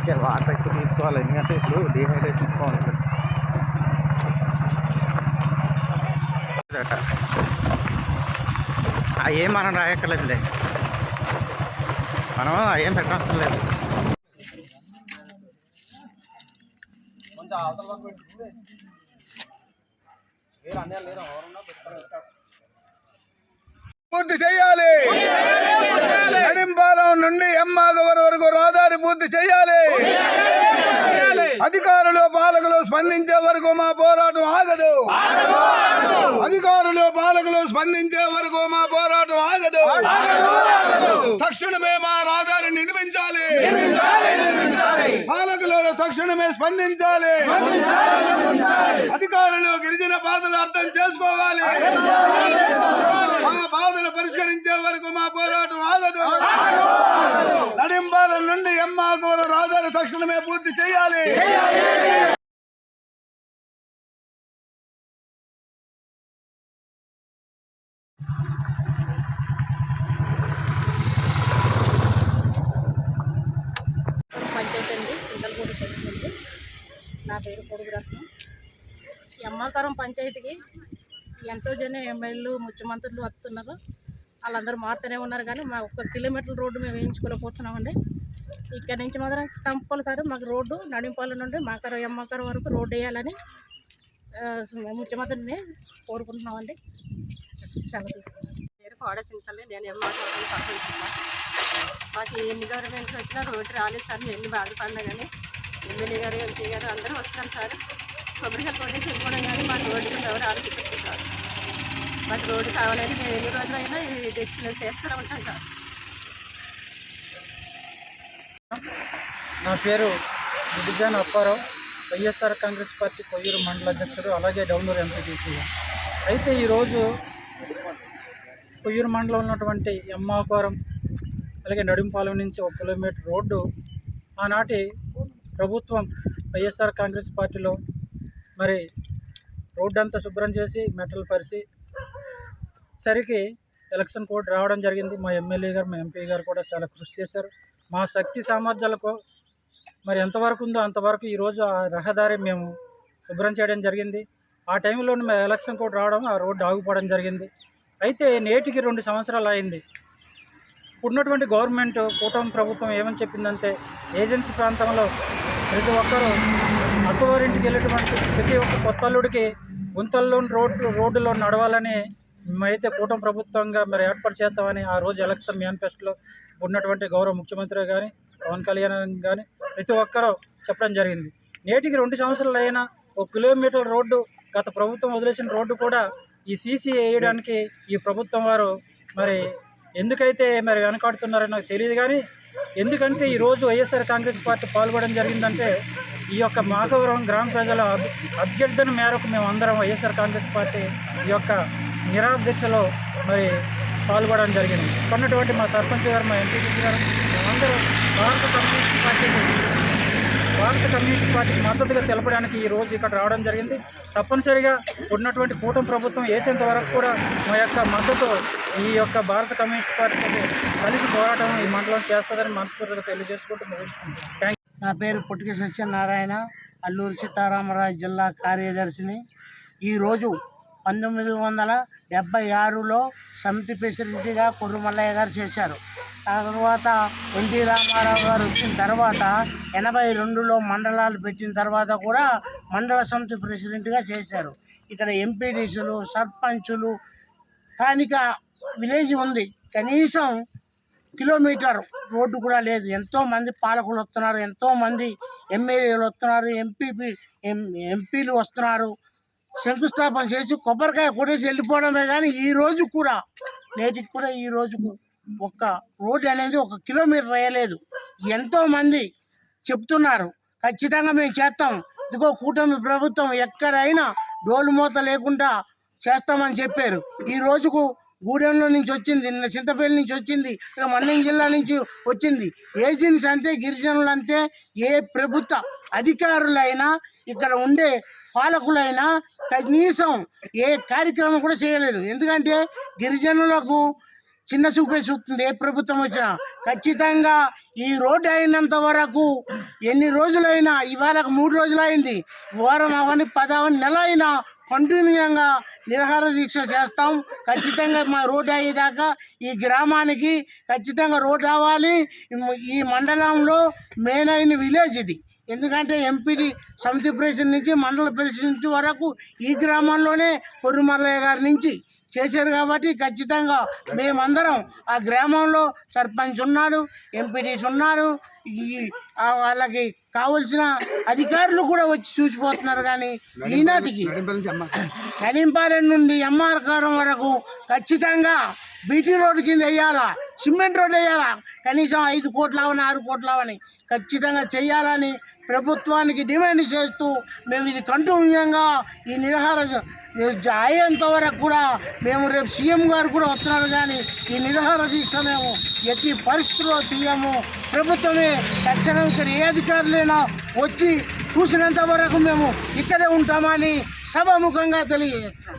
అందుకే వాటర్ ఎక్కువ తీసుకోవాలి, ఎందుకంటే ఇప్పుడు డీహైడ్రేషన్ ఎక్కువ ఉంటుంది. అవేం మనం రాయక్కర్లేదులే, మనం అవేం పెట్టవసరం లేదు. పూర్తి చేయాలి. నడింపాలెం నుండి ఎమ్మాగవరం వరకు రహదారి పూర్తి చేయాలి. అధికారులు పాలకులు స్పందించే వరకు మా పోరాటం ఆగదు. అధికారులు పాలకులు స్పందించే వరకు మా పోరాటం ఆగదు. తక్షణమే మా రహదారి నిర్మించాలి. పాలకులు తక్షణమే స్పందించాలి. అధికారులు గిరిజన బాధలు అర్థం చేసుకోవాలి. మా బాధలు పరిష్కరించే వరకు మా పోరాటం ఆగదు. నడింపాలెం నుండి ఎమ్మాగవరం రహదారి తక్షణమే పూర్తి చేయాలి. పంచాయతీ అండి, సింగల్గూడ సెక్షన్ అండి. నా పేరు పొడుగు రత్నం. ఈ అమ్మాకరం పంచాయతీకి ఎంతో జనం ఎమ్మెల్యేలు ముఖ్యమంత్రులు వస్తున్నారు. వాళ్ళందరూ మారుతూనే ఉన్నారు, కానీ మా 1 కిలోమీటర్ రోడ్డు మేము వేయించుకోలేకపోతున్నామండి. ఇక్కడ నుంచి మాత్రం కంపల్సరీ మాకు రోడ్డు నడింపాలెం నుండి ఎమ్మాకరం వరకు రోడ్డు వేయాలని ముఖ్యమంత్రిని కోరుకుంటున్నామండి. సెలవు తీసుకున్నాం. పేరు కోడసింతలే, నేను ఎమ్మాకరం సర్పంచున్నా. మాకు ఎన్ని గవర్నమెంట్లు వచ్చినా రోడ్డు రాలేదు సార్. మేము ఎన్ని బాధపడినా కానీ ఎమ్మెల్యే గారు ఎంపీ గారు అందరూ వస్తారు సార్. కొబ్బరికాయలు కొట్టేసి వెళ్ళిపోవడం కానీ మాకు రోడ్డు మీద ఎవరు ఆలోచించారు సార్. మాకు రోడ్డు కావాలని మేము ఎన్ని రోజులైనా ఈ దీక్షలు చేస్తూనే ఉంటాం సార్. నా పేరు బుద్ధిజాన్ అప్పారావు, వైఎస్ఆర్ కాంగ్రెస్ పార్టీ కొయ్యూరు మండల అధ్యక్షుడు, అలాగే డౌనూరు ఎంపీటీసీ. అయితే ఈరోజు కొయ్యూరు మండలంలో ఉన్నటువంటి ఎమ్మాపురం అలాగే నడింపాలెం నుంచి 1 కిలోమీటర్ రోడ్డు ఆనాటి ప్రభుత్వం వైఎస్ఆర్ కాంగ్రెస్ పార్టీలో మరి రోడ్డు అంతా శుభ్రం చేసి మెటల్ పరిచి సరికి ఎలక్షన్ కోడ్ రావడం జరిగింది. మా ఎమ్మెల్యే గారు, మా ఎంపీ గారు కూడా చాలా కృషి చేశారు. మా శక్తి సామర్థ్యాలకు మరి ఎంతవరకు ఉందో అంతవరకు ఈరోజు ఆ రహదారి మేము శుభ్రం చేయడం జరిగింది. ఆ టైంలోనే మా ఎలక్షన్ కోడ్ రావడం, ఆ రోడ్డు ఆగిపోవడం జరిగింది. అయితే నేటికి 2 సంవత్సరాలు అయింది. ఉన్నటువంటి గవర్నమెంట్ కూటమి ప్రభుత్వం ఏమని చెప్పిందంటే, ఏజెన్సీ ప్రాంతంలో ప్రతి ఒక్కరూ అత్తవారింటికి వెళ్ళేటువంటి ప్రతి ఒక్క కొత్త అల్లుడికి గుంతల్లో రోడ్డులో నడవాలని మేమైతే కూటమి ప్రభుత్వంగా మరి ఏర్పాటు చేస్తామని ఆ రోజు ఎలక్షన్ మేనిఫెస్టోలో ఉన్నటువంటి గౌరవ ముఖ్యమంత్రి కానీ పవన్ కళ్యాణ్ కానీ ప్రతి ఒక్కరూ చెప్పడం జరిగింది. నేటికి 2 సంవత్సరాలు అయినా 1 కిలోమీటర్ రోడ్డు గత ప్రభుత్వం వదిలేసిన రోడ్డు కూడా ఈ సీసీ వేయడానికి ఈ ప్రభుత్వం వారు మరి ఎందుకైతే మరి వెనకాడుతున్నారో నాకు తెలియదు. కానీ ఎందుకంటే ఈరోజు వైఎస్ఆర్ కాంగ్రెస్ పార్టీ పాల్గొనడం జరిగిందంటే ఈ యొక్క మాగవరం గ్రామ ప్రజల అభ్యర్థన మేరకు మేము అందరం వైఎస్ఆర్ కాంగ్రెస్ పార్టీ ఈ యొక్క నిరాధ్యక్షలో మరి పాల్గొనడం జరిగింది. కొన్నటువంటి మా సర్పంచ్ గారు, మా ఎంపీటీసీ గారు, మేమందరూ భారత కమ్యూనిస్ట్ పార్టీకి మద్దతుగా తెలపడానికి ఈరోజు ఇక్కడ రావడం జరిగింది. తప్పనిసరిగా ఉన్నటువంటి కూటమి ప్రభుత్వం వేసేంత వరకు కూడా మా యొక్క మద్దతు ఈ యొక్క భారత కమ్యూనిస్ట్ పార్టీకి కలిసి పోరాటం ఈ మండలం చేస్తుందని మనస్ఫూర్తిగా తెలియజేసుకుంటూ ముగిస్తున్నాను. Thank you. నా పేరు పుట్టిక సత్యనారాయణ, అల్లూరు సీతారామరాజు జిల్లా కార్యదర్శిని. ఈరోజు 1976లో సమితి ప్రెసిడెంట్గా కుర్రమల్లయ్య గారు చేశారు. తర్వాత ఎన్టీ రామారావు గారు వచ్చిన తర్వాత 82లో మండలాలు పెట్టిన తర్వాత కూడా మండల సమితి ప్రెసిడెంట్గా చేశారు. ఇక్కడ ఎంపీడీసీలు, సర్పంచులు, స్థానిక విలేజ్ ఉంది, కనీసం కిలోమీటర్ రోడ్డు కూడా లేదు. ఎంతోమంది పాలకులు వస్తున్నారు, ఎంతోమంది ఎమ్మెల్యేలు వస్తున్నారు, ఎంపీలు వస్తున్నారు. శంకుస్థాపన చేసి కొబ్బరికాయ కొట్టేసి వెళ్ళిపోవడమే. కానీ ఈరోజు కూడా నేటికి కూడా ఈ రోజుకు ఒక్క రోడ్డు అనేది 1 కిలోమీటర్ వేయలేదు. ఎంతోమంది చెప్తున్నారు ఖచ్చితంగా మేము చేస్తాం, ఇదిగో కూటమి ప్రభుత్వం ఎక్కడైనా డోలు మూత లేకుండా చేస్తామని చెప్పారు. ఈ రోజుకు గూడెంలో నుంచి వచ్చింది, నిన్న చింతపల్లి నుంచి వచ్చింది, ఇక మన్యం జిల్లా నుంచి వచ్చింది. ఏజెన్సీ అంతే, గిరిజనులు అంతే, ఏ ప్రభుత్వ అధికారులైనా ఇక్కడ ఉండే పాలకులైనా కనీసం ఏ కార్యక్రమం కూడా చేయలేదు. ఎందుకంటే గిరిజనులకు చిన్న చూపే చూస్తుంది ఏ ప్రభుత్వం వచ్చినా. ఖచ్చితంగా ఈ రోడ్డు అయినంత వరకు ఎన్ని రోజులైనా, ఇవాళకు 3 రోజులు అయింది, వారం అవని 10 అవని నెల అయినా కంటిన్యూగా నిరాహార దీక్ష చేస్తాం. ఖచ్చితంగా మా రోడ్డు అయ్యేదాకా ఈ గ్రామానికి ఖచ్చితంగా రోడ్డు అవ్వాలి. ఈ మండలంలో మెయిన్ అయిన విలేజ్ ఇది. ఎందుకంటే ఎంపీడీ సమితి ప్రెసిడెంట్ నుంచి మండల ప్రెసిడెంట్ వరకు ఈ గ్రామంలోనే కొర్రుమల్లయ్య గారి నుంచి చేశారు. కాబట్టి ఖచ్చితంగా మేమందరం ఆ గ్రామంలో సర్పంచ్ ఉన్నాడు, ఎంపీడీస్ ఉన్నారు, వాళ్ళకి కావలసిన అధికారులు కూడా వచ్చి చూసిపోతున్నారు. కానీ ఈనాటికి నడింపాలెం నుండి ఎంఆర్కారం వరకు ఖచ్చితంగా బీటీ రోడ్డు కింద వేయాలా, సిమెంట్ రోడ్డు వేయాలా, కనీసం 5 కోట్లు అవని 6 కోట్లు అవని ఖచ్చితంగా చేయాలని ప్రభుత్వానికి డిమాండ్ చేస్తూ మేము ఇది కంటిన్యూగా ఈ నిరాహార అయ్యేంత వరకు కూడా మేము రేపు సీఎం గారు కూడా వస్తున్నారు. కానీ ఈ నిరాహార దీక్ష మేము ఎట్టి పరిస్థితుల్లో తీయము. ప్రభుత్వమే తక్షణం ఇక్కడ ఏ అధికారులైనా వచ్చి చూసినంత వరకు మేము ఇక్కడే ఉంటామని సభాముఖంగా తెలియజేస్తాం.